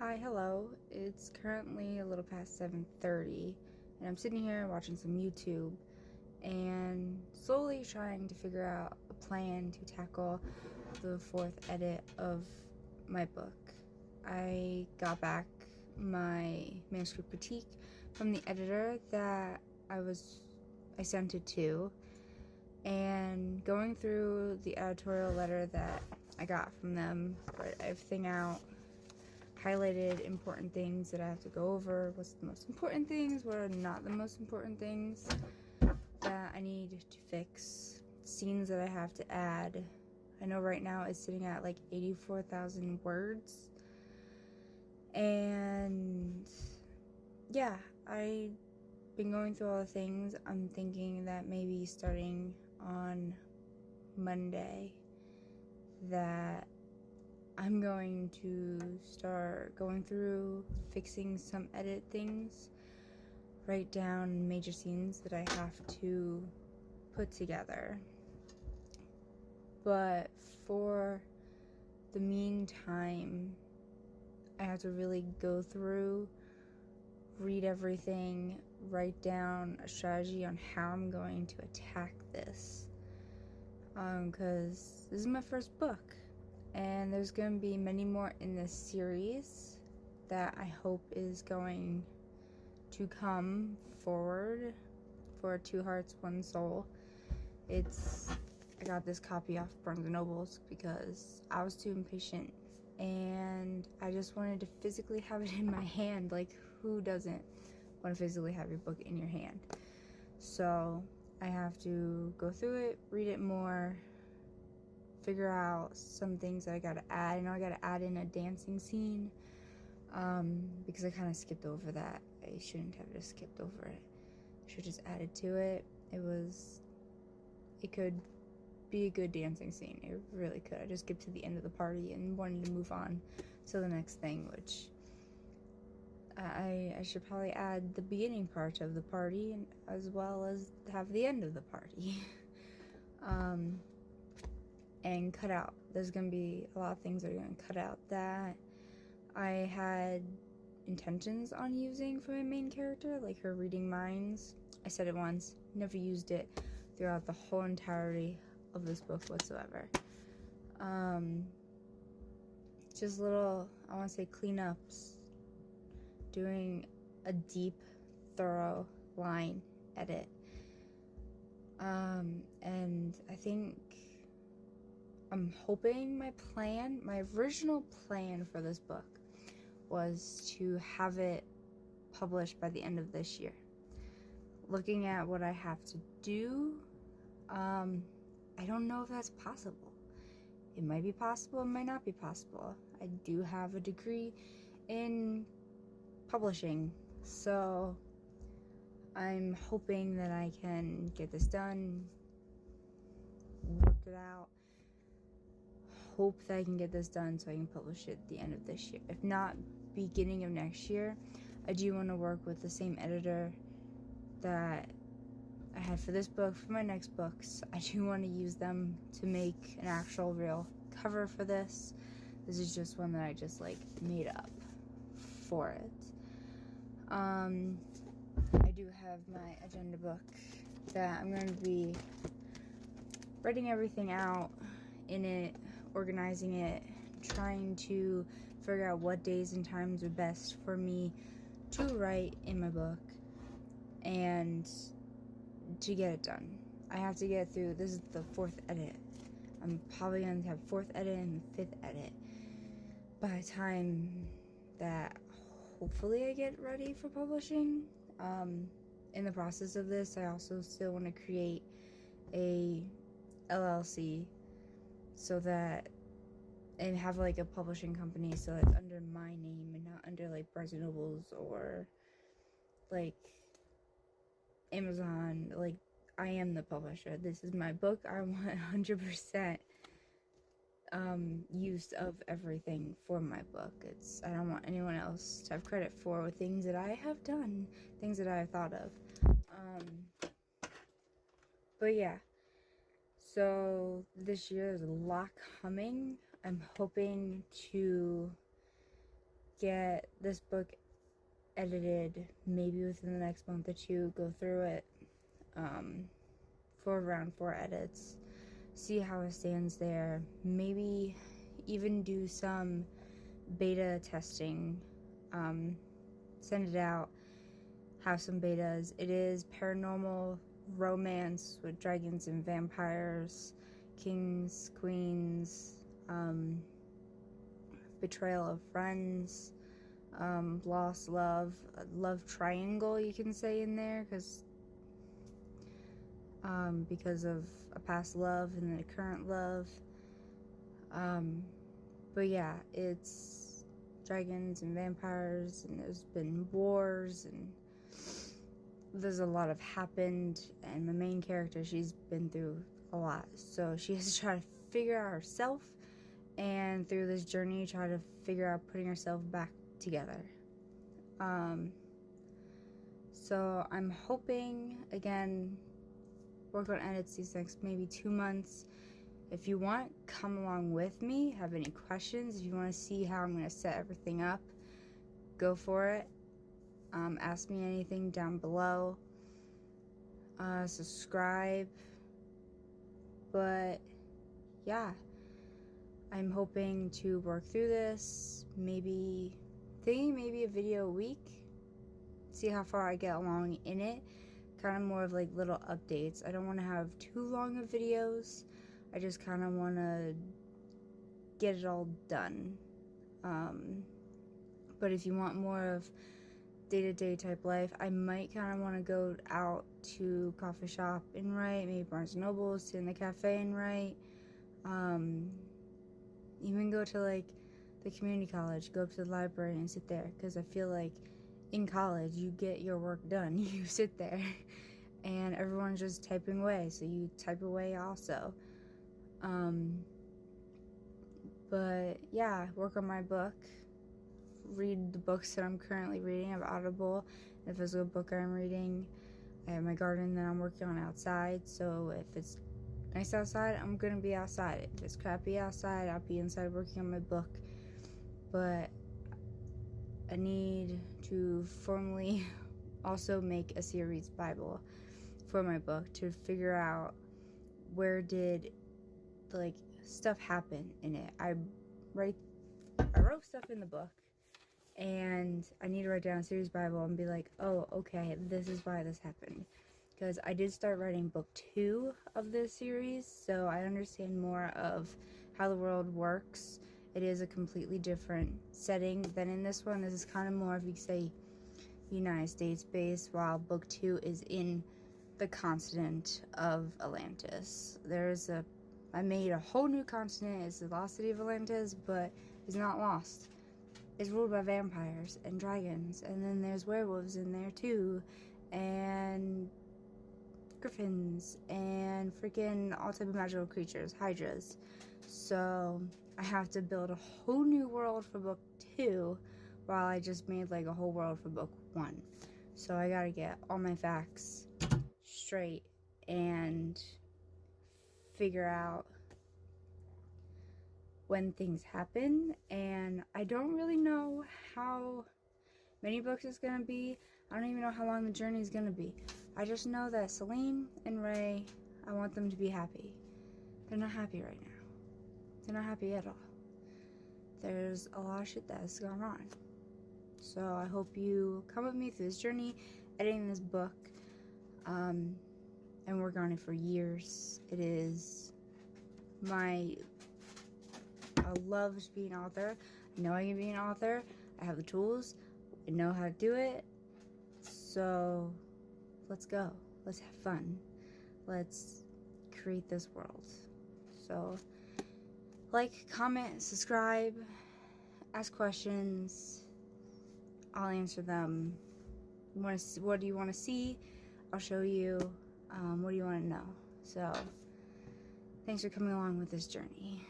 Hi, hello. It's currently a little past 7:30 and I'm sitting here watching some YouTube and slowly trying to figure out a plan to tackle the fourth edit of my book. I got back my manuscript critique from the editor that I sent it to, and going through the editorial letter that I got from them, read everything out, highlighted important things that I have to go over, what's the most important things, what are not the most important things that I need to fix, scenes that I have to add. I know right now it's sitting at like 84,000 words. And yeah, I've been going through all the things. I'm thinking that maybe starting on Monday that I'm going to start going through fixing some edit things, write down major scenes that I have to put together. But for the meantime, I have to really go through, read everything, write down a strategy on how I'm going to attack this. Because this is my first book, and there's going to be many more in this series that I hope is going to come forward for Two Hearts, One Soul. I got this copy off Barnes & Nobles because I was too impatient and I just wanted to physically have it in my hand. Like, who doesn't want to physically have your book in your hand? So I have to go through it, read it more, figure out some things that I gotta add. I know I gotta add in a dancing scene, because I kind of skipped over that. I shouldn't have just skipped over it. I should just added to it. It could be a good dancing scene. It really could. I just skipped to the end of the party and wanted to move on to the next thing, which I should probably add the beginning part of the party and as well as have the end of the party. And cut out. There's gonna be a lot of things that are gonna cut out that I had intentions on using for my main character, like her reading minds. I said it once, never used it throughout the whole entirety of this book whatsoever. Just little, I want to say, cleanups, doing a deep, thorough line edit. And I think I'm hoping my original plan for this book was to have it published by the end of this year. Looking at what I have to do, I don't know if that's possible. It might be possible, it might not be possible. I do have a degree in publishing, so I'm hoping that I can get this done, work it out, hope that I can get this done so I can publish it at the end of this year. If not, beginning of next year. I do want to work with the same editor that I had for this book, for my next books. I do want to use them to make an actual real cover for this. This is just one that I just made up for it. I do have my agenda book that I'm going to be writing everything out in it, organizing it, trying to figure out what days and times are best for me to write in my book and to get it done. I have to get through, this is the fourth edit. I'm probably going to have fourth edit and fifth edit by the time that hopefully I get ready for publishing. In the process of this, I also still want to create a LLC so that, and have a publishing company so it's under my name and not under Barnes & Nobles or Amazon. I am the publisher. This is my book. I want 100% use of everything for my book. I don't want anyone else to have credit for things that I have done, things that I have thought of. But yeah, so this year there's a lot coming. I'm hoping to get this book edited maybe within the next month or two, go through it for around 4 edits, see how it stands there, maybe even do some beta testing, send it out, have some betas. It is paranormal romance with dragons and vampires, kings, queens, betrayal of friends, lost love, a love triangle you can say in there, because of a past love and then a current love. But yeah, it's dragons and vampires, and there's been wars, and there's a lot of happened, and my main character, she's been through a lot, so she has to try to figure out herself, and through this journey try to figure out putting herself back together. So I'm hoping, again, work on edits these next maybe 2 months. If you want, come along with me. Have any questions, if you want to see how I'm going to set everything up, go for it. Ask me anything down below. Subscribe. But yeah, I'm hoping to work through this, maybe a video a week, see how far I get along in it. Kind of more of like little updates. I don't want to have too long of videos. I just kind of want to get it all done. But if you want more of day-to-day type life, I might kind of want to go out to coffee shop and write, maybe Barnes & Noble, sit in the cafe and write. Even go to like the community college, go up to the library and sit there, because I feel like in college you get your work done. You sit there and everyone's just typing away, so you type away also. But yeah, work on my book, read the books that I'm currently reading. I have Audible, the physical book I'm reading. I have my garden that I'm working on outside, so if it's nice outside, I'm gonna be outside. If it's crappy outside, I'll be inside working on my book. But I need to formally also make a series Bible for my book to figure out where did like stuff happen in it. I wrote stuff in the book, and I need to write down a series Bible and be like, oh, okay, this is why this happened. Because I did start writing book 2 of this series, so I understand more of how the world works. It is a completely different setting than in this one. This is kind of more, if you say, United States based, while book 2 is in the continent of Atlantis. I made a whole new continent. It's the lost city of Atlantis, but it's not lost. It's ruled by vampires and dragons, and then there's werewolves in there too, and griffins, and freaking all type of magical creatures, hydras. So I have to build a whole new world for book 2, while I just made like a whole world for book 1. So I gotta get all my facts straight and figure out when things happen. And I don't really know how many books it's gonna be. I don't even know how long the journey is gonna be. I just know that Celine and Ray, I want them to be happy. They're not happy right now. They're not happy at all. There's a lot of shit that has gone on. So I hope you come with me through this journey, editing this book, and work on it for years. It is I love being an author. I know I can be an author. I have the tools. I know how to do it. So let's go. Let's have fun. Let's create this world. So like, comment, subscribe, ask questions. I'll answer them. What do you want to see? I'll show you. What do you want to know? So thanks for coming along with this journey.